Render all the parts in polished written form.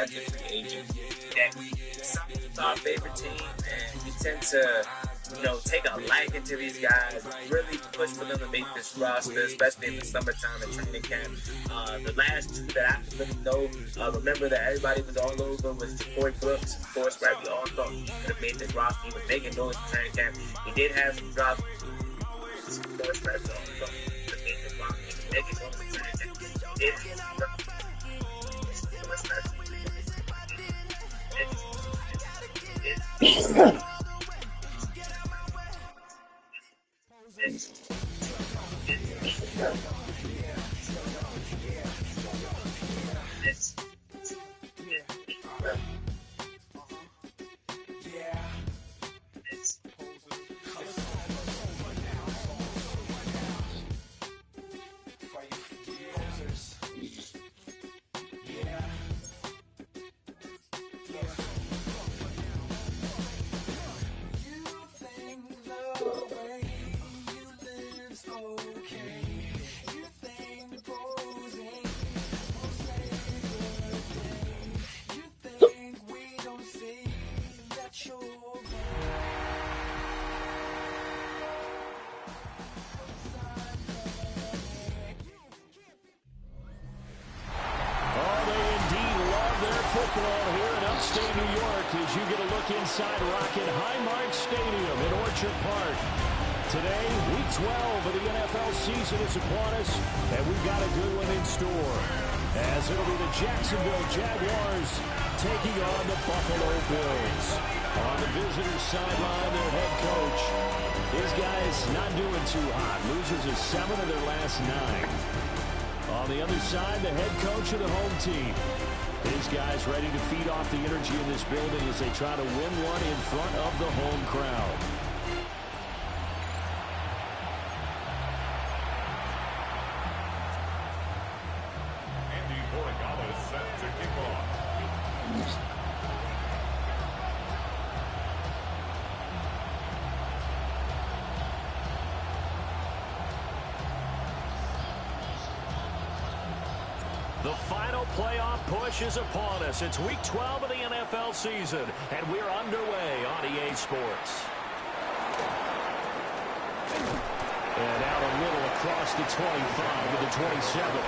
undrafted free agent that decided to our favorite team, and we tend to, take a liking to these guys, really push for them to make this roster, especially in the summertime and training camp. The last two that I really know, remember that everybody was all over was Ja'Cory Brooks. Of course, right? We all thought he could have made this roster. He was making noise in training camp. He did have some drops. Of course, right? We all thought he could have made this roster. He was making noise in training camp. He did have some drops. Football here in upstate New York as you get a look inside Rocket Highmark Stadium in Orchard Park. Today, week 12 of the NFL season is upon us, and we've got a good one in store, as it'll be the Jacksonville Jaguars taking on the Buffalo Bills. On the visitors' sideline, their head coach. His guys not doing too hot. Losers of 7 of their last 9. On the other side, the head coach of the home team. His guys ready to feed off the energy in this building as they try to win one in front of the home crowd. Andy Borregala is set to kick off. The final playoff push is upon us. It's week 12 of the NFL season, and we're underway on EA Sports. And out a little across the 25 to the 27.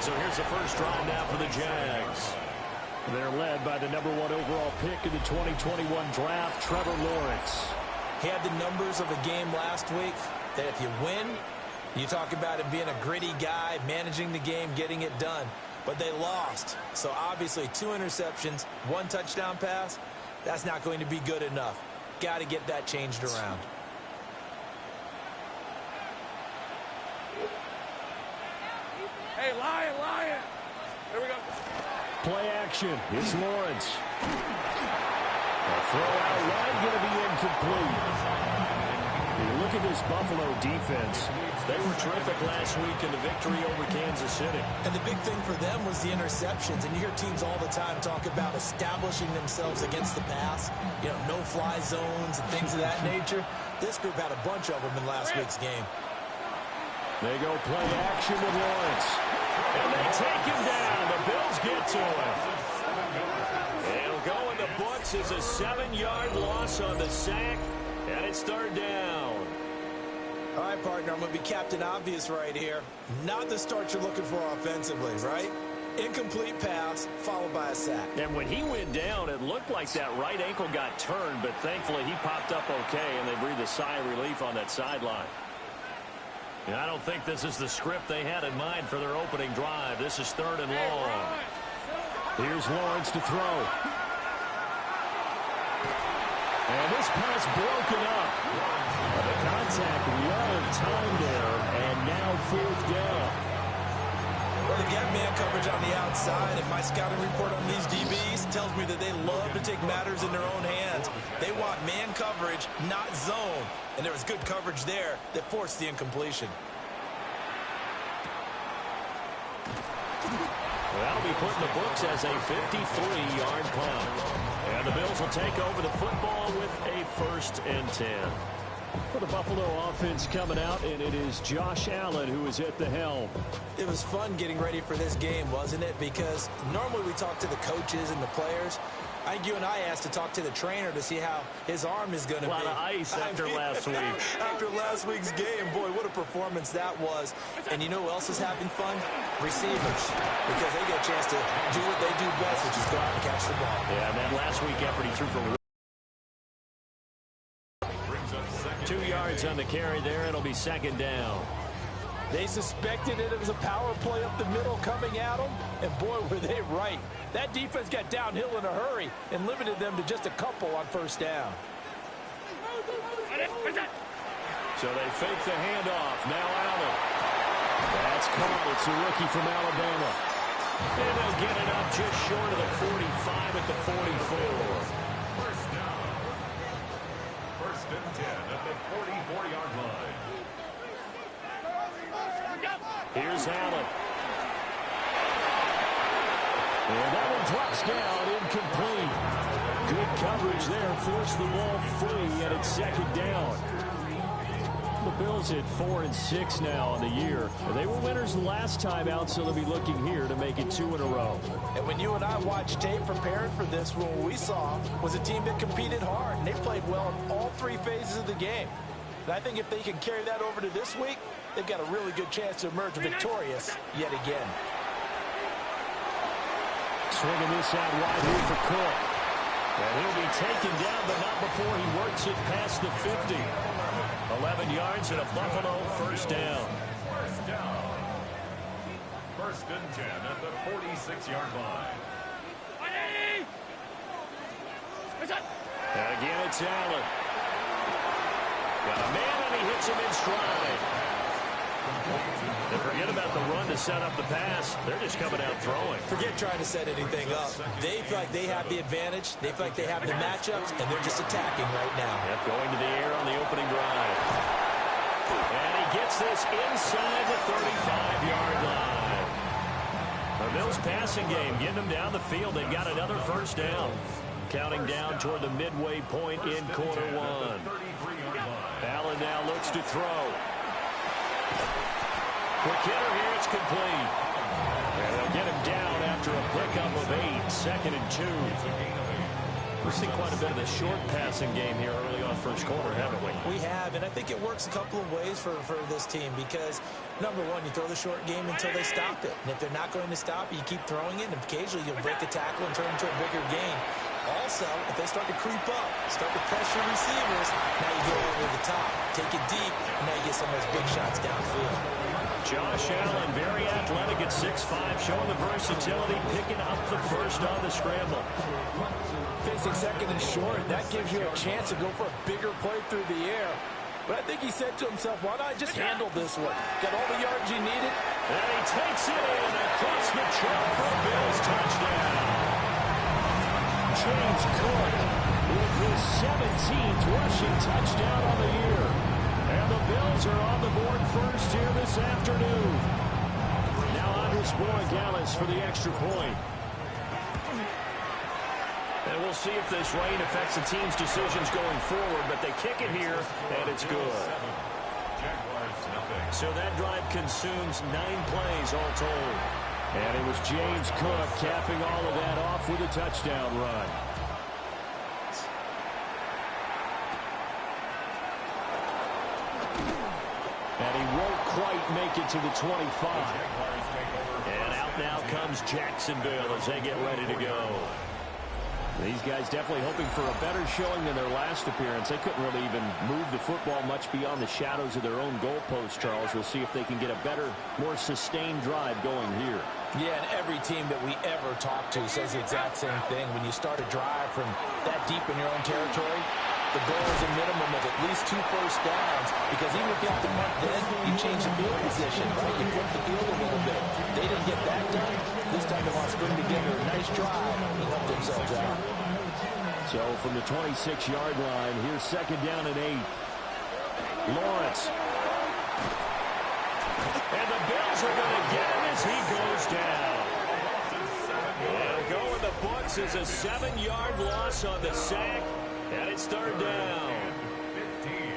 So here's the first drive now for the Jags. They're led by the #1 overall pick in the 2021 draft, Trevor Lawrence. He had the numbers of a game last week that if you win, you talk about him being a gritty guy, managing the game, getting it done. But they lost. So obviously 2 interceptions, 1 touchdown pass, that's not going to be good enough. Got to get that changed around. Hey, Lion. Here we go. Play action. It's Lawrence. A throw out wide going to be incomplete. You look at this Buffalo defense. They were terrific last week in the victory over Kansas City. And the big thing for them was the interceptions. And you hear teams all the time talk about establishing themselves against the pass. No-fly zones and things of that nature. This group had a bunch of them in last week's game. They go play action with Lawrence. And they take him down. The Bills get to him. It'll go in the books as a 7-yard loss on the sack. And it's 3rd down. All right, partner, I'm going to be Captain Obvious right here. Not the start you're looking for offensively, right? Incomplete pass, followed by a sack. And when he went down, it looked like that right ankle got turned, but thankfully he popped up okay, and they breathed a sigh of relief on that sideline. And I don't think this is the script they had in mind for their opening drive. This is 3rd and long. Here's Lawrence to throw. And this pass broken up. The contact well in time there, and now 4th down. Well, they get man coverage on the outside, and my scouting report on these DBs tells me that they love to take matters in their own hands. They want man coverage, not zone. And there was good coverage there that forced the incompletion. That'll be put in the books as a 53-yard punt. And the Bills will take over the football with a 1st and 10. For the Buffalo offense coming out, and it is Josh Allen who is at the helm. It was fun getting ready for this game, wasn't it? Because normally we talk to the coaches and the players. I think you and I asked to talk to the trainer to see how his arm is going to be. A lot of ice after last week. After last week's game, boy, what a performance that was. And you know who else is having fun? Receivers. Because they get a chance to do what they do best, which is go out and catch the ball. Yeah, and that last week effort he threw for 2 yards on the carry there. It'll be second down. They suspected it was a power play up the middle coming at them, and boy, were they right. That defense got downhill in a hurry and limited them to just a couple on first down. So they fake the handoff. Now Allen. That's caught. It's a rookie from Alabama. And they'll get it up just short of the 45 at the 44. First down. First and 10 at the 44-yard line. Here's Allen. And that one drops down, incomplete. Good coverage there, forced the ball free, and it's second down. The Bills at 4-6 now on the year. They were winners last time out, so they'll be looking here to make it 2 in a row. And when you and I watched tape preparing for this, what we saw was a team that competed hard, and they played well in all 3 phases of the game. And I think if they can carry that over to this week, they've got a really good chance to emerge victorious yet again. Swinging this out wide here for Cook. And he'll be taken down, but not before he works it past the 50. 11 yards and a Buffalo first down. First down. First and 10 at the 46-yard line. And again, it's Allen. Got a man, and he hits him in stride. They forget about the run to set up the pass. They're just coming out throwing. Forget trying to set anything up. They feel like they have the advantage. They feel like they have the matchups, and they're just attacking right now. Yep, going to the air on the opening drive. And he gets this inside the 35-yard line. The Bills passing game, getting them down the field. They've got another first down. Counting down toward the midway point in quarter one. Allen now looks to throw. Quick hitter here, it's complete. And they'll get him down after a pickup of 8, second and 2. We've seen quite a bit of the short passing game here early on first quarter, haven't we? We have, and I think it works a couple of ways for this team because, number one, you throw the short game until they stop it. And if they're not going to stop it, you keep throwing it, and occasionally you'll break a tackle and turn it into a bigger gain. Also, if they start to creep up, start to pressure receivers, now you go over the top, take it deep, and now you get some of those big shots downfield. Josh Allen, very athletic at 6'5", showing the versatility, picking up the first on the scramble. Facing second and short, that gives you a chance to go for a bigger play through the air. But I think he said to himself, why not just handle this one? Got all the yards you needed. And he takes it in across the track for a Bills touchdown. James Cook with his 17th rushing touchdown on the year. And the Bills are on the board first here this afternoon. Now Andres Borregales for the extra point. And we'll see if this rain affects the team's decisions going forward, but they kick it here, and it's good. So that drive consumes 9 plays all told. And it was James Cook capping all of that off with a touchdown run. And he won't quite make it to the 25. And out now comes Jacksonville as they get ready to go. These guys definitely hoping for a better showing than their last appearance. They couldn't really even move the football much beyond the shadows of their own goalpost, Charles. We'll see if they can get a better, more sustained drive going here. Yeah, and every team that we ever talk to says the exact same thing. When you start a drive from that deep in your own territory, the goal is a minimum of at least 2 first downs, because even if you have to punt then, you change the field position, right? You flip the field a little bit. They didn't get that done. This time they want to string together a nice drive and help themselves out. So from the 26-yard line, here's second down and 8. Lawrence. And the Bills are going to get him as he goes down. And go in the books is a 7-yard loss on the sack. And it's third down.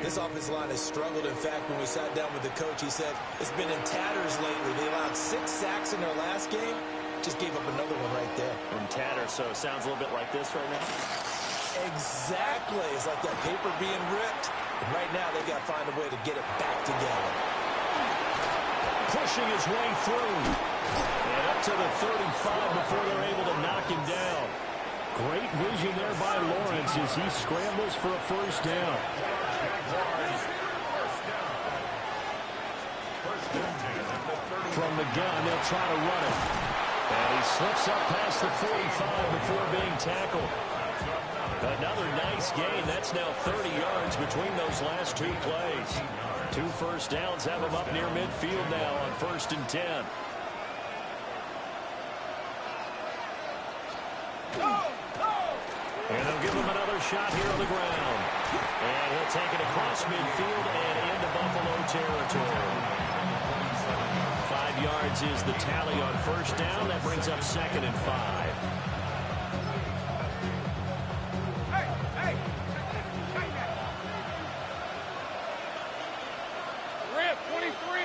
This offensive line has struggled. In fact, when we sat down with the coach, he said it's been in tatters lately. They allowed 6 sacks in their last game. Just gave up another one right there. In tatters, so it sounds a little bit like this right now. Exactly. It's like that paper being ripped. And right now, they've got to find a way to get it back together. Pushing his way through. And up to the 35 before they're able to knock him down. Great vision there by Lawrence as he scrambles for a first down. From the gun, they'll try to run it. And he slips up past the 45 before being tackled. Another nice gain. That's now 30 yards between those last 2 plays. 2 first downs have him up near midfield now on 1st and 10. And they'll give him another shot here on the ground. And he'll take it across midfield and into Buffalo territory. 5 yards is the tally on first down. That brings up 2nd and 5. Rip, 23.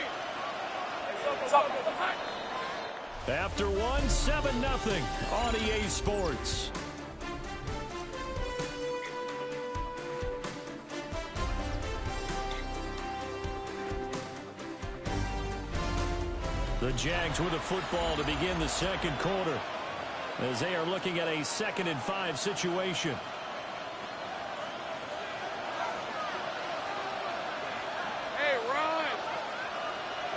After 1, 7-0 on EA Sports. The Jags with a football to begin the 2nd quarter as they are looking at a 2nd and 5 situation. Hey, Ron.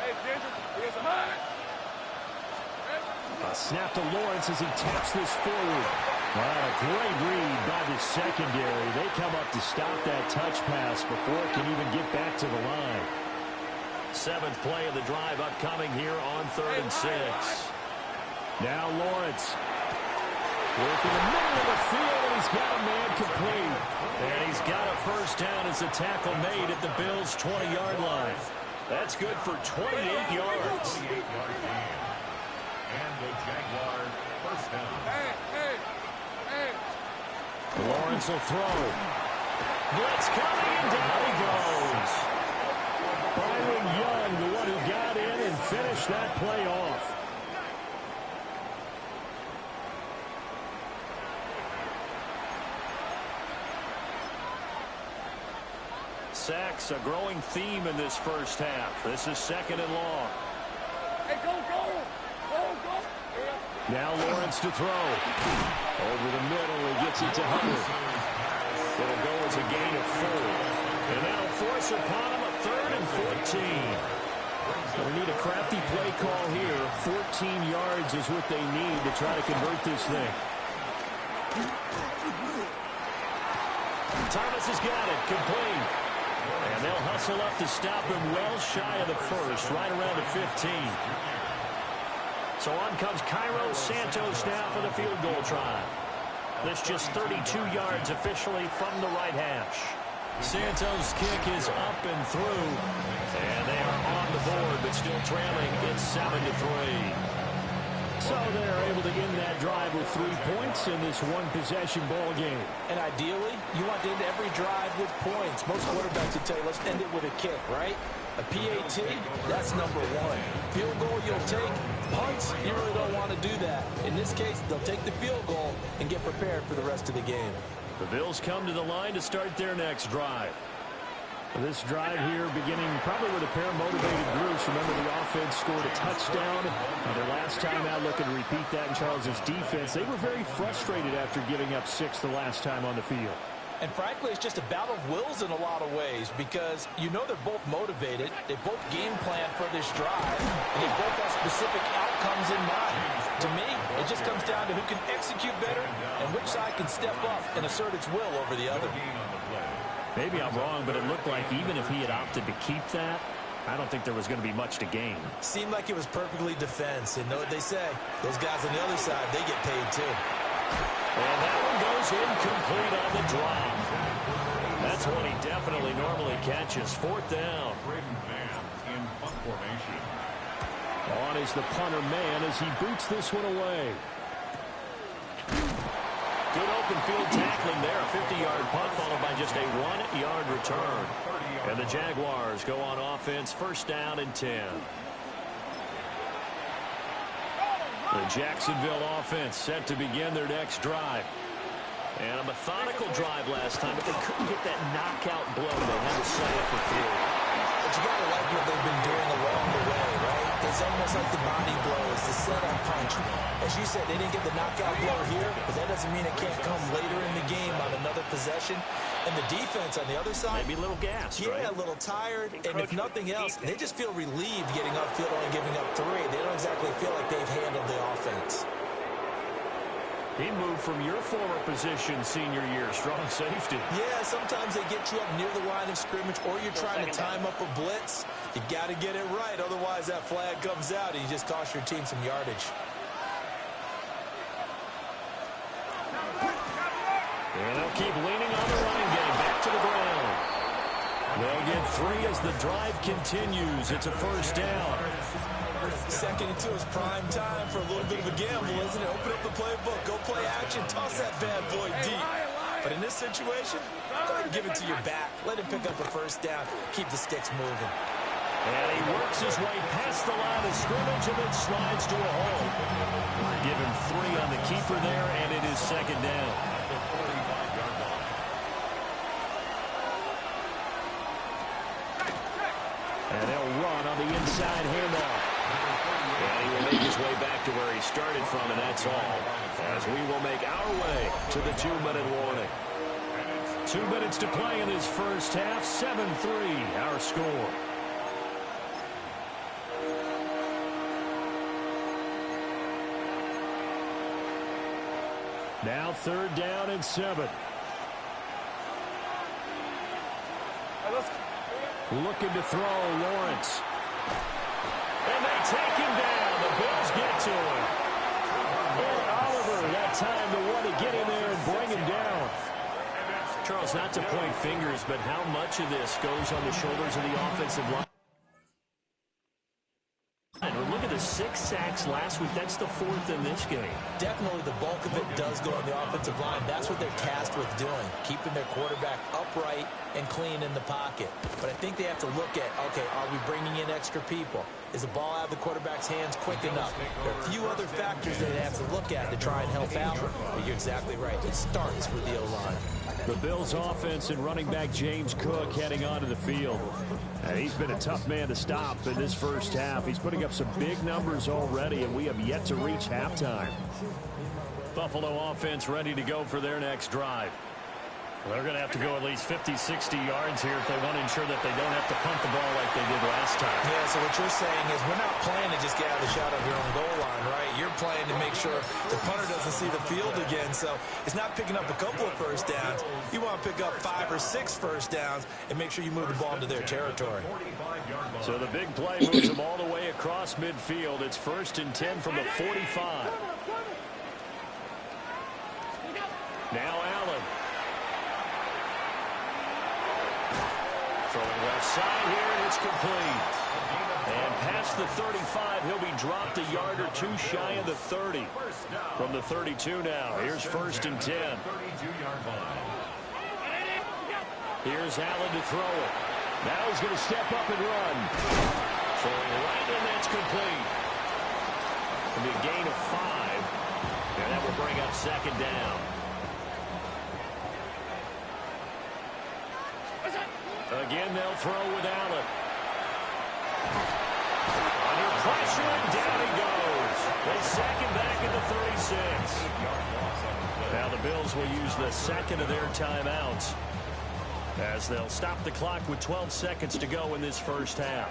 Hey, Ginger, here's a hut. A snap to Lawrence as he taps this forward. A great read by the secondary. They come up to stop that touch pass before it can even get back to the line. 7th play of the drive upcoming here on 3rd and 6. Now Lawrence working the middle of the field, and he's got a man complete. And he's got a first down as a tackle made at the Bills' 20-yard line. That's good for 28 yards. And the Jaguars first down. Hey. Lawrence will throw. Blitz coming, and down he goes. Byron Young, the one who got in and finished that play off. Sacks, a growing theme in this first half. This is 2nd and long. Hey, go. Now Lawrence to throw. Over the middle, he gets it to Hunter. It'll go as a gain of 4. And that'll force upon him a 3rd and 14. We need a crafty play call here. 14 yards is what they need to try to convert this thing. Thomas has got it, complete. And they'll hustle up to stop him well shy of the first, right around the 15. So on comes Cairo Santos now for the field goal try. This just 32 yards officially from the right hash. Santos' kick is up and through. And they are on the board, but still trailing. It's 7-3. So they're able to end that drive with 3 points in this one-possession ball game. And ideally, you want to end every drive with points. Most quarterbacks would tell you, let's end it with a kick, right? A PAT, that's number 1. Field goal you'll take. Punts, you really don't want to do that. In this case, they'll take the field goal and get prepared for the rest of the game. The Bills come to the line to start their next drive. This drive here beginning probably with a pair of motivated groups. Remember, the offense scored a touchdown. Their last time out, looking to repeat that in Charles's defense. They were very frustrated after giving up 6 the last time on the field. And frankly, it's just a battle of wills in a lot of ways because you know they're both motivated. They both game plan for this drive. And they both have specific outcomes in mind. To me, it just comes down to who can execute better and which side can step up and assert its will over the other. Maybe I'm wrong, but it looked like even if he had opted to keep that, I don't think there was going to be much to gain. Seemed like it was perfectly defense. And know what they say? Those guys on the other side, they get paid too. And that one goes incomplete on the drop. That's one he definitely normally catches. 4th down. In punt formation. On is the punter man as he boots this one away. Good open downfield tackling there. A 50-yard punt followed by just a 1-yard return. And the Jaguars go on offense, first down and 10. The Jacksonville offense set to begin their next drive. And a methodical drive last time, but they couldn't get that knockout blow. They had to settle for 3. But you got to like what they've been doing along the way, right? It's almost like the body blows, the setup punch. As you said, they didn't get the knockout blow here, but that doesn't mean it can't come later in the game on another possession. And the defense on the other side, maybe a little gassed, yeah, right? A little tired. And if nothing else, they just feel relieved getting upfield, only giving up 3. They don't exactly feel like they've handled the offense. He moved from your former position senior year, strong safety. Yeah, sometimes they get you up near the line of scrimmage, or you're trying to time up a blitz. You got to get it right, otherwise that flag comes out and you just cost your team some yardage. And they'll keep leaning on the running game. Back to the ground. They'll get 3 as the drive continues. It's a first down. 2nd and 2 is prime time for a little bit of a gamble, isn't it? Open up the playbook, go play action, toss that bad boy deep. But in this situation, go ahead and give it to your back. Let him pick up a first down. Keep the sticks moving. And he works his way past the line of scrimmage and then slides to a hole. Give him 3 on the keeper there, and it is second down. And they'll run on the inside handoff. And he will make his way back to where he started from, and that's all. As we will make our way to the 2-minute warning. 2 minutes to play in this first half. 7-3, our score. Now 3rd down and 7. Looking to throw, Lawrence. And they take him down. The Bills get to him. And Oliver, that time to want to get in there and bring him down. Charles, not to point fingers, but how much of this goes on the shoulders of the offensive line? Look at the 6 sacks last week. That's the 4th in this game. Definitely the bulk of it does go on the offensive line. That's what they're tasked with doing, keeping their quarterback upright and clean in the pocket. But I think they have to look at, okay, are we bringing in extra people? Is the ball out of the quarterback's hands quick enough? There are a few other factors that they have to look at to try and help out. But you're exactly right. It starts with the O-line. The Bills' offense and running back James Cook heading onto the field. And he's been a tough man to stop in this first half. He's putting up some big numbers already, and we have yet to reach halftime. Buffalo offense ready to go for their next drive. They're going to have to go at least 50, 60 yards here if they want to ensure that they don't have to punt the ball like they did last time. Yeah, so what you're saying is we're not playing to just get out of the shot of your own goal line, right? You're playing to make sure the punter doesn't see the field again. So it's not picking up a couple of first downs. You want to pick up 5 or 6 first downs and make sure you move the ball into their territory. So the big play moves them all the way across midfield. It's 1st and 10 from the 45. Now Allen. Throwing left side here, and it's complete. And past the 35, he'll be dropped a yard or 2 shy of the 30. From the 32 now, here's 1st and 10. Here's Allen to throw it. Now he's going to step up and run. Throwing right, and that's complete. It'll be a gain of 5. And that will bring up 2nd down. Again, they'll throw with Allen. Under pressure, and down he goes. They sack him back at the 36. Now the Bills will use the 2nd of their timeouts as they'll stop the clock with 12 seconds to go in this first half.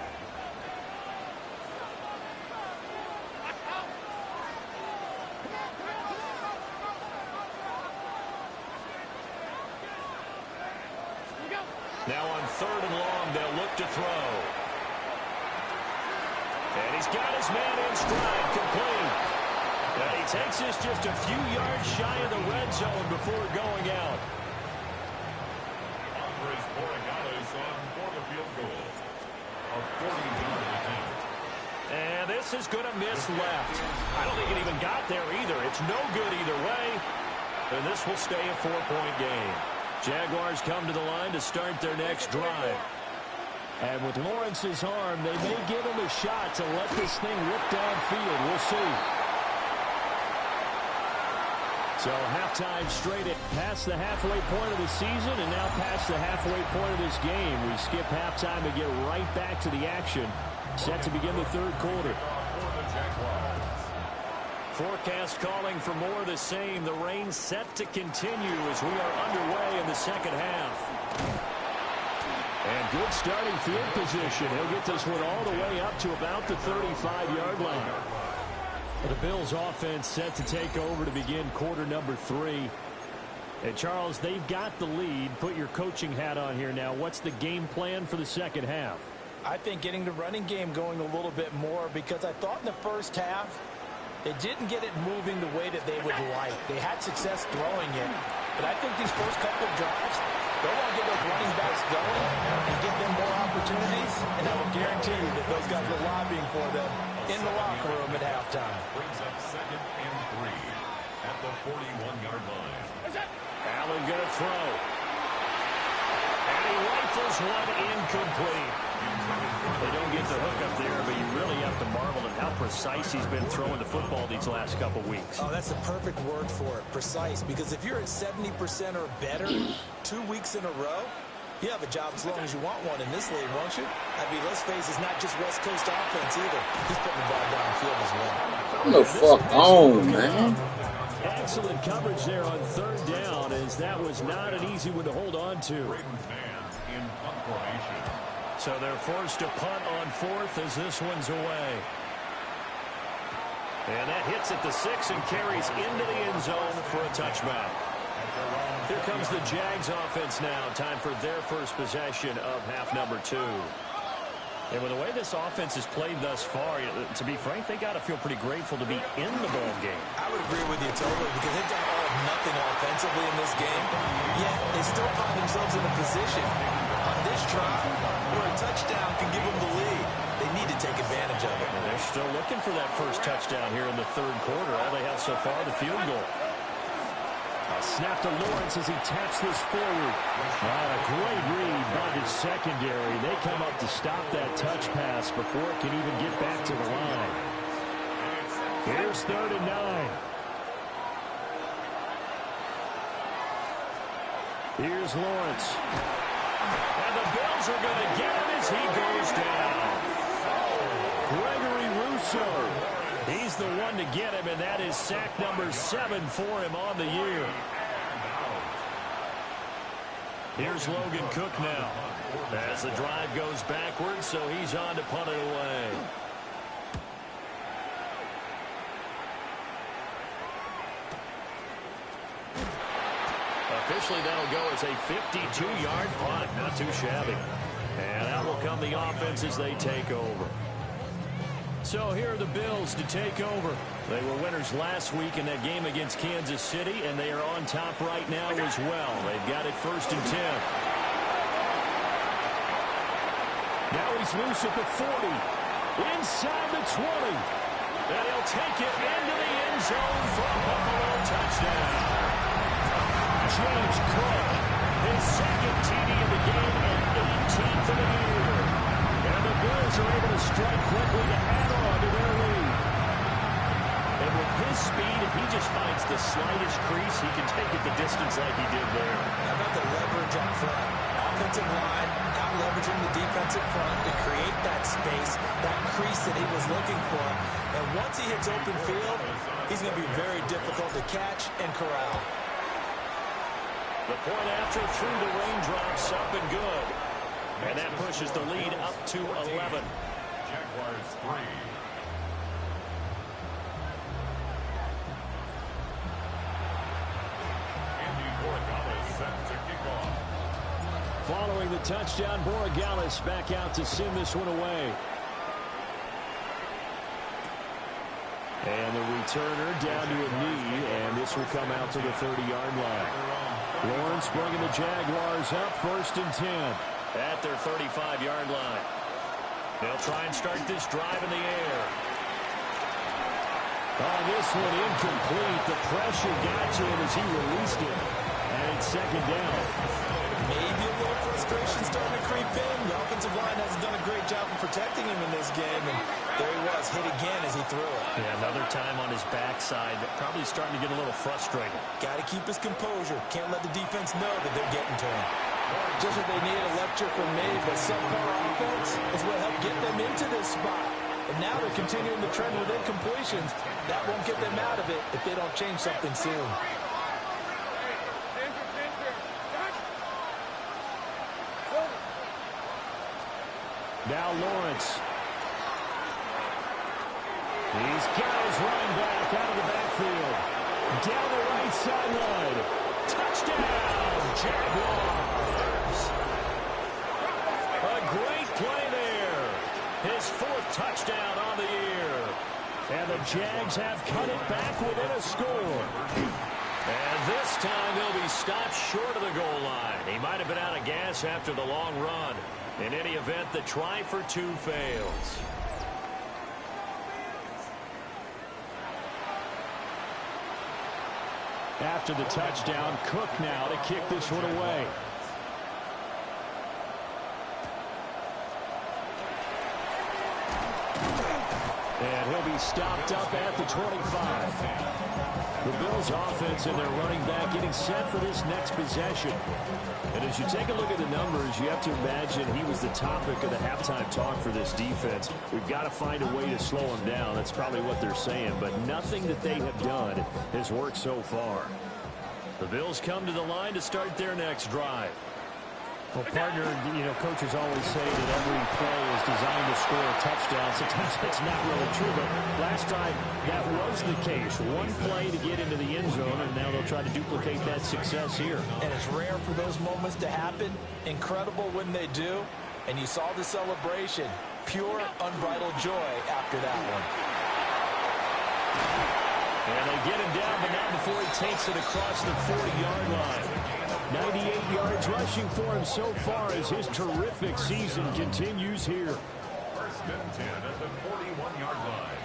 Now on 3rd and long, they'll look to throw. And he's got his man in stride, complete. And he takes this just a few yards shy of the red zone before going out. And this is going to miss left. I don't think it even got there either. It's no good either way. And this will stay a 4-point game. Jaguars come to the line to start their next drive. And with Lawrence's arm, they may give him a shot to let this thing rip downfield. We'll see. So halftime straight at past the halfway point of the season and now past the halfway point of this game. We skip halftime and get right back to the action. Set to begin the third quarter. Forecast calling for more of the same. The rain set to continue as we are underway in the second half. And good starting field position. He'll get this one all the way up to about the 35-yard line. The Bills offense set to take over to begin quarter number 3. And Charles, they've got the lead. Put your coaching hat on here now. What's the game plan for the second half? I think getting the running game going a little bit more, because I thought in the first half they didn't get it moving the way that they would like. They had success throwing it, but I think these first couple of drives, they want to get those running backs going and give them more opportunities, and I will guarantee you that those guys are lobbying for them in the locker room at halftime. Brings up 2nd and 3 at the 41-yard line. Allen going to throw. And he rifles one incomplete. They don't get the hook up there, but you really have to marvel at how precise he's been throwing the football these last couple weeks. Oh, that's the perfect word for it, precise, because if you're at 70% or better 2 weeks in a row, you have a job as long as you want one in this league, won't you? I mean, let's face it, it's not just West Coast offense either. He's putting the ball downfield as well. Come the fuck on, man. Excellent coverage there on third down, as that was not an easy one to hold on to. In punt formation. So they're forced to punt on 4th as this one's away. And that hits at the 6 and carries into the end zone for a touchback. Here comes the Jags offense now. Time for their first possession of half number 2. And with the way this offense has played thus far, to be frank, they got to feel pretty grateful to be in the ball game. I would agree with you totally, because they've done all of nothing offensively in this game, yet they still find themselves in a position on this drive where a touchdown can give them the lead. They need to take advantage of it. And they're still looking for that first touchdown here in the third quarter. All they have so far, the field goal. A snap to Lawrence as he taps this forward. A great read by the secondary. They come up to stop that touch pass before it can even get back to the line. Here's 3rd and 9. Here's Lawrence. And the Bills are going to get him as he goes down. Gregory Rousseau. He's the one to get him, and that is sack number 7 for him on the year. Here's Logan Cook now. As the drive goes backwards, so he's on to punt it away. Officially, that'll go as a 52-yard punt. Not too shabby. And out will come the offense as they take over. So here are the Bills to take over. They were winners last week in that game against Kansas City, and they are on top right now as well. They've got it 1st and 10. Now he's loose at the 40. Inside the 20. And he'll take it into the end zone for a Buffalo touchdown. James Cook, his 2nd TD of the game and 18th of the year. And the Bills are able to strike quickly to add on to their lead. And with his speed, if he just finds the slightest crease, he can take it the distance like he did there. How about the leverage up front? Offensive line out leveraging the defensive front to create that space, that crease that he was looking for. And once he hits open field, he's going to be very difficult to catch and corral. The point after through the raindrops, up and good. And that pushes the lead up to 11. Jaguars 3. Following the touchdown, Borregales back out to send this one away. And the returner down to a knee, and this will come out to the 30-yard line. Lawrence bringing the Jaguars up 1st and 10. At their 35-yard line. They'll try and start this drive in the air. Oh, this one incomplete. The pressure got to him as he released it. And it's second down. Maybe a little frustration starting to creep in. The offensive line hasn't done a great job of protecting him in this game. And there he was, hit again as he threw it. Yeah, another time on his backside. Probably starting to get a little frustrated. Got to keep his composure. Can't let the defense know that they're getting to him. Just what they needed, a lecture from me, but subpar offense is what helped get them into this spot. And now they're continuing the trend with incompletions. That won't get them out of it if they don't change something soon. Now Lawrence. He's got his running back out of the backfield. Down the right sideline. Touchdown, Jaguars. A great play there. His fourth touchdown on the year. And the Jags have cut it back within a score. And this time he'll be stopped short of the goal line. He might have been out of gas after the long run. In any event, the try for two fails. After the touchdown, Cook now to kick this one away. And he'll be stopped up at the 25. The Bills offense and their running back getting set for this next possession. And as you take a look at the numbers, you have to imagine he was the topic of the halftime talk for this defense. We've got to find a way to slow him down. That's probably what they're saying. But nothing that they have done has worked so far. The Bills come to the line to start their next drive. Well, partner, coaches always say that every play is designed to score a touchdown. Sometimes that's not really true, but last drive, that was the case. One play to get into the end zone, and now they'll try to duplicate that success here. And it's rare for those moments to happen. Incredible when they do. And you saw the celebration. Pure, unbridled joy after that one. And they get him down, but not before he takes it across the 40-yard line. 98 yards rushing for him so far as his terrific season continues here. First and 10 at the 41-yard line.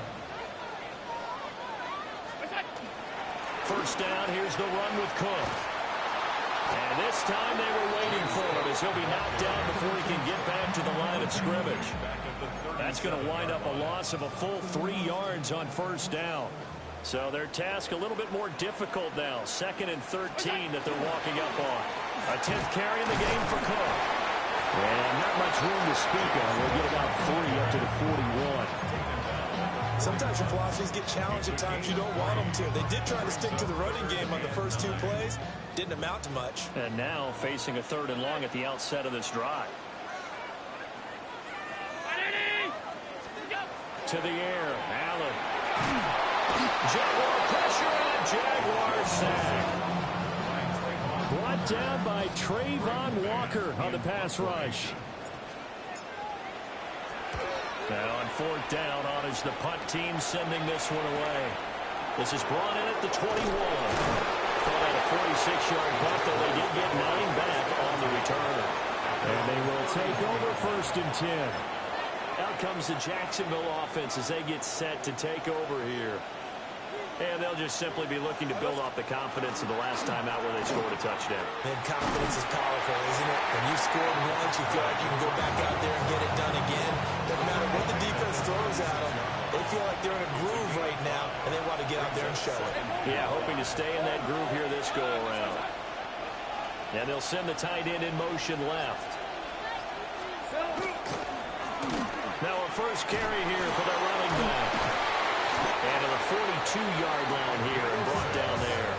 First down, here's the run with Cook. And this time they were waiting for him as he'll be knocked down before he can get back to the line of scrimmage. That's going to wind up a loss of a full 3 yards on first down. So their task a little bit more difficult now. 2nd and 13 that they're walking up on. A 10th carry in the game for Cook. And not much room to speak of. We'll get about 3 up to the 41. Sometimes your philosophies get challenged at times you don't want them to. They did try to stick to the running game on the first 2 plays. Didn't amount to much. And now facing a 3rd and long at the outset of this drive. To the air. Allen. Jaguar pressure and Jaguar sack. Brought down by Trayvon Walker on the pass rush. Now on 4th down, on is the punt team sending this one away. This is brought in at the 21. Called out a 46-yard punt, though they did get 9 back on the return. And they will take over 1st and 10. Out comes the Jacksonville offense as they get set to take over here. And they'll just simply be looking to build off the confidence of the last time out where they scored a touchdown. And confidence is powerful, isn't it? When you've scored once, you feel like you can go back out there and get it done again. Doesn't matter what the defense throws at them. They feel like they're in a groove right now, and they want to get out there and show it. Yeah, hoping to stay in that groove here this go-around. And they'll send the tight end in motion left. Now a first carry here for the running back. And to the 42-yard line here and brought down there.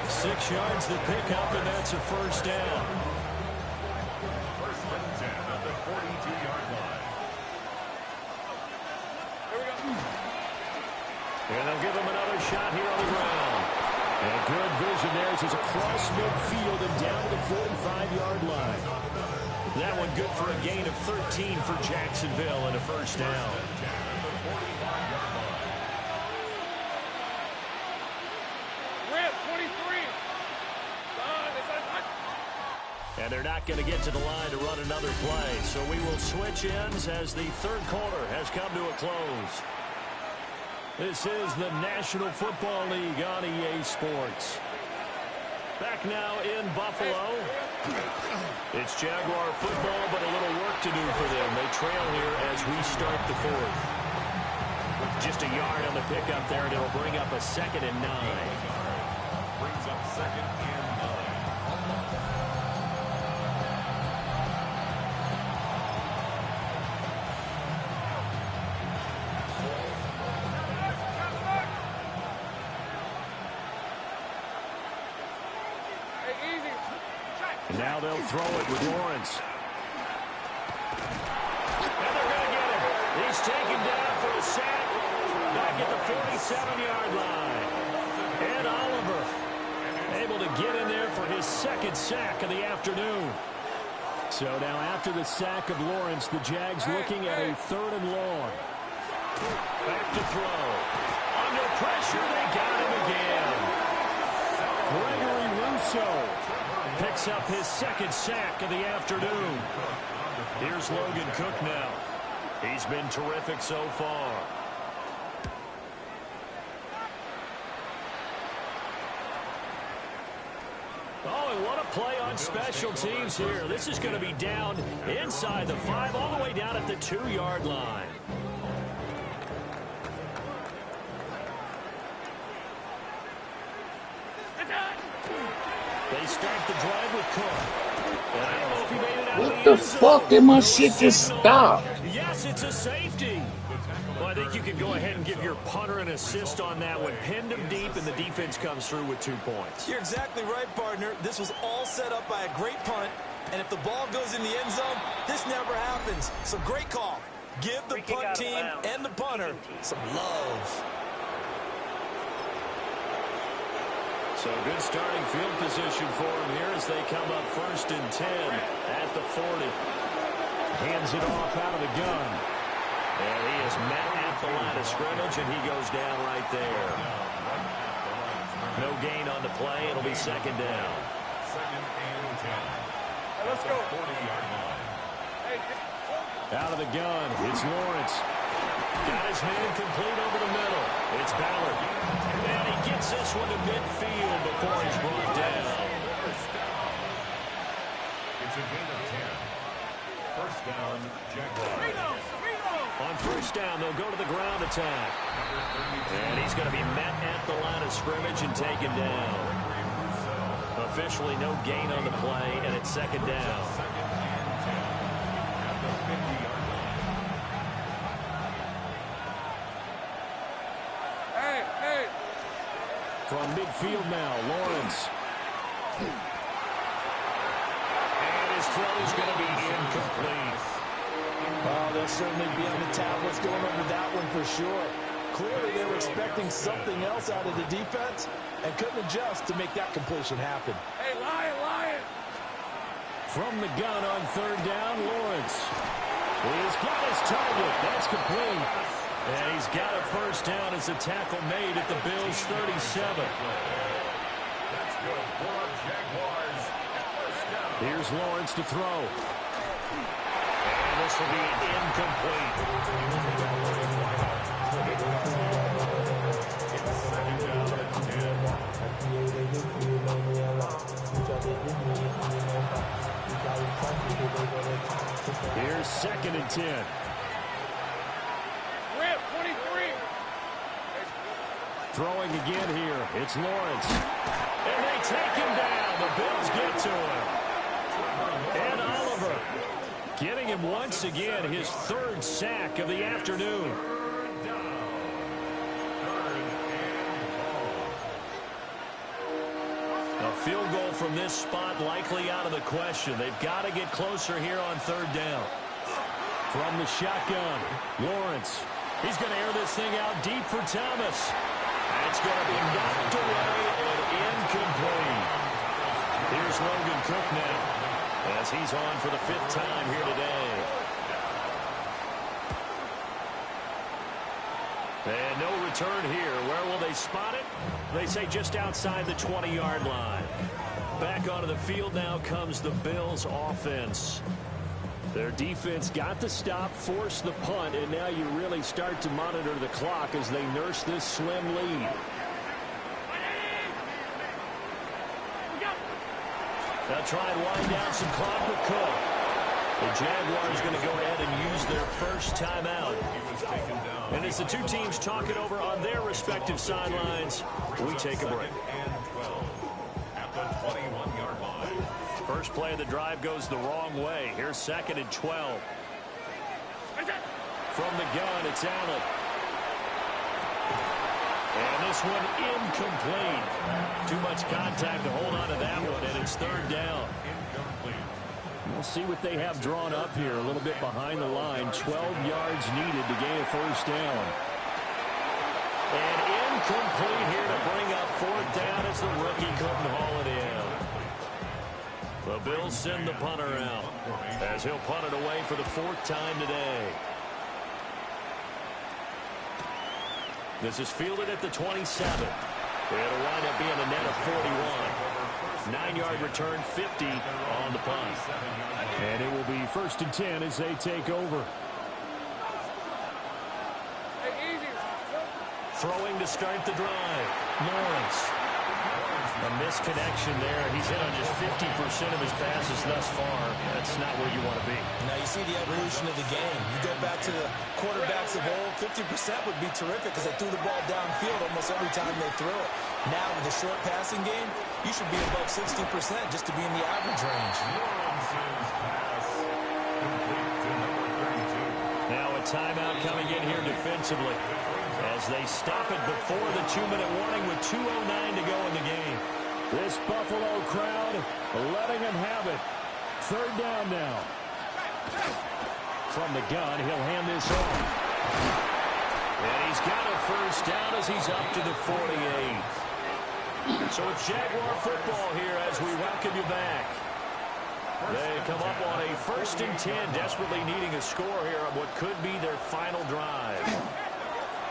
6 yards to pick up, and that's a first down. First and 10 at the 42-yard line. And they'll give him another shot here on the ground. And good vision there as he's across midfield and down to the 45-yard line. That one good for a gain of 13 for Jacksonville and a first down. And they're not going to get to the line to run another play. So we will switch ends as the 3rd quarter has come to a close. This is the National Football League on EA Sports. Back now in Buffalo. It's Jaguar football, but a little work to do for them. They trail here as we start the fourth. Just a yard on the pickup there, and it'll bring up a 2nd and 9. Brings up 2nd and 9. And now they'll throw it with Lawrence. And they're going to get him. He's taken down for a sack back at the 47-yard line. And Oliver able to get in there for his 2nd sack of the afternoon. So now after the sack of Lawrence, the Jags looking at a 3rd and long. Back to throw. Under pressure, they got him again. Gregory Rousseau picks up his 2nd sack of the afternoon. Here's Logan Cook now. He's been terrific so far. Oh, and what a play on special teams here. This is going to be down inside the 5, all the way down at the 2-yard line. They start the drive with Cook. And I don't know if he made it out What of the end zone. fuck did my shit just stop? Yes, it's a safety. Well, I think you can go ahead and give your punter an assist on that one. Pinned him deep, and the defense comes through with 2 points. You're exactly right, partner. This was all set up by a great punt, and if the ball goes in the end zone, this never happens. So great call. Give the punt team and the punter some love. So good starting field position for him here as they come up 1st and 10 at the 40. Hands it off out of the gun. And he is met at the line of scrimmage, and he goes down right there. No gain on the play. It'll be 2nd down. 2nd and 10. Let's go. 40-yard line. Out of the gun, it's Lawrence. Got his man complete over the middle. It's Ballard. And he gets this one to midfield before he's brought down. It's a gain of 10. 1st down, Jaguars. On 1st down, they'll go to the ground attack. And he's going to be met at the line of scrimmage and taken down. Officially no gain on the play, and it's 2nd down. 2nd and 10 at the 50-yard line. Hey. From midfield now, Lawrence. And his throw is going to be incomplete. Oh, they'll certainly be on the tablets going over that one for sure. Clearly, they were expecting something else out of the defense and couldn't adjust to make that completion happen. Hey, Lion. From the gun on 3rd down, Lawrence. He's got his target. That's complete. And he's got a 1st down as a tackle made at the Bills' 37. That's good for Jaguars. 1st down. Here's Lawrence to throw. And this will be incomplete. It's 2nd down and 10. Here's 2nd and 10. Rip, 23. Throwing again here. It's Lawrence. And they take him down. The Bills get to him. And Oliver getting him once again, his 3rd sack of the afternoon. A field goal from this spot likely out of the question. They've got to get closer here on 3rd down. From the shotgun, Lawrence. He's going to air this thing out deep for Thomas. It's going to be knocked away and incomplete. Here's Logan Cook now as he's on for the 5th time here today. And no return here. Where will they spot it? They say just outside the 20-yard line. Back onto the field now comes the Bills offense. Their defense got the stop, forced the punt, and now you really start to monitor the clock as they nurse this slim lead. They'll try and wind down some clock with Cook. The Jaguars going to go ahead and use their first timeout. And as the two teams talk it over on their respective sidelines, we take a break. At the 21-yard line. First play of the drive goes the wrong way. Here's 2nd and 12. From the gun, it's Allen. And this one incomplete. Too much contact to hold on to that one, and it's 3rd down. We'll see what they have drawn up here. A little bit behind the line. 12 yards needed to gain a first down. And incomplete here to bring up 4th down as the rookie couldn't haul it in. The Bills send the punter out as he'll punt it away for the 4th time today. This is fielded at the 27. It'll wind up being a net of 41. 9-yard return, 50 on the punt. And it will be 1st and 10 as they take over. Throwing to start the drive. Lawrence. A misconnection there. He's hit on just 50% of his passes thus far. That's not where you want to be. Now you see the evolution of the game. You go back to the quarterbacks of old, 50% would be terrific because they threw the ball downfield almost every time they threw it. Now with the short passing game, you should be above 60% just to be in the average range. Now a timeout coming in here defensively as they stop it before the 2-minute warning with 2:09 to go in the game. This Buffalo crowd letting them have it. 3rd down now. From the gun, he'll hand this off. And he's got a first down as he's up to the 48. So it's Jaguar football here as we welcome you back. They come up on a 1st and 10, desperately needing a score here on what could be their final drive.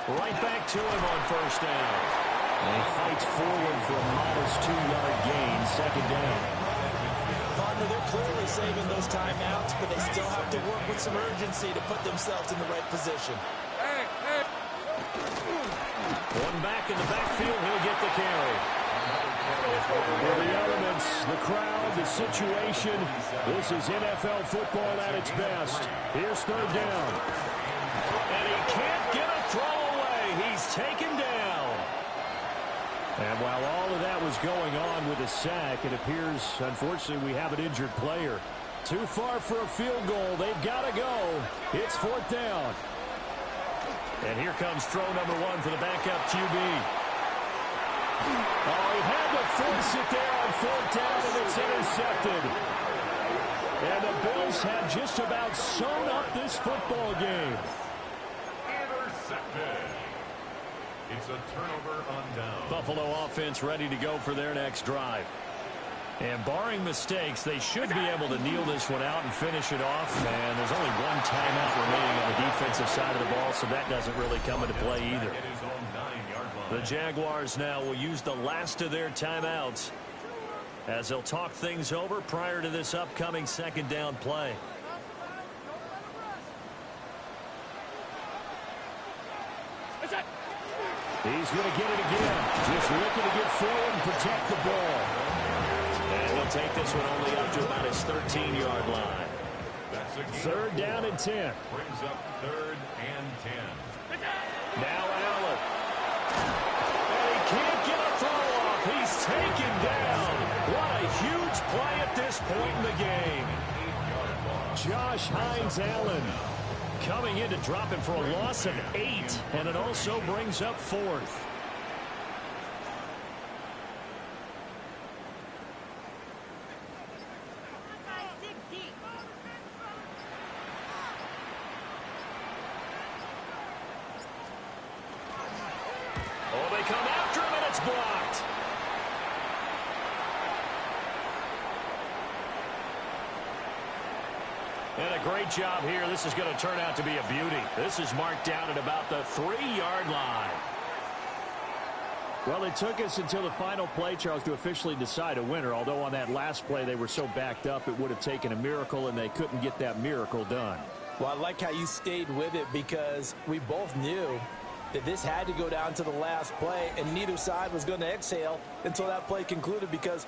Right back to him on 1st down. And he fights forward for a modest 2-yard gain, 2nd down. Partner, they're clearly saving those timeouts, but they still have to work with some urgency to put themselves in the right position. One back in the backfield, he'll get the carry. Well, the elements, the crowd, the situation, this is NFL football at its best. Here's 3rd down. And he can't get a throw away. He's taken down. And while all of that was going on with a sack, it appears, unfortunately, we have an injured player. Too far for a field goal. They've got to go. It's 4th down. And here comes throw number 1 for the backup QB. Oh, he had to force it there on 4th down, and it's intercepted. And the Bills have just about sewn up this football game. Intercepted. It's a turnover on down. Buffalo offense ready to go for their next drive. And barring mistakes, they should be able to kneel this one out and finish it off. And there's only one timeout remaining on the defensive side of the ball, so that doesn't really come into play either. The Jaguars now will use the last of their timeouts as they'll talk things over prior to this upcoming 2nd down play. He's going to get it again. Just looking to get forward and protect the ball. And he'll take this one only up to about his 13-yard line. 3rd down and 10. Brings up 3rd and 10. Now Allen. And he can't get a throw off. He's taken down. What a huge play at this point in the game. Josh Hines-Allen coming in to drop him for a loss of 8, and it also brings up 4th. Oh, they come after him, and it's blocked. And a great job here. This is going to turn out to be a beauty. This is marked down at about the 3-yard line. Well, it took us until the final play, Charles, to officially decide a winner, although on that last play they were so backed up it would have taken a miracle, and they couldn't get that miracle done. Well, I like how you stayed with it because we both knew that this had to go down to the last play, and neither side was going to exhale until that play concluded because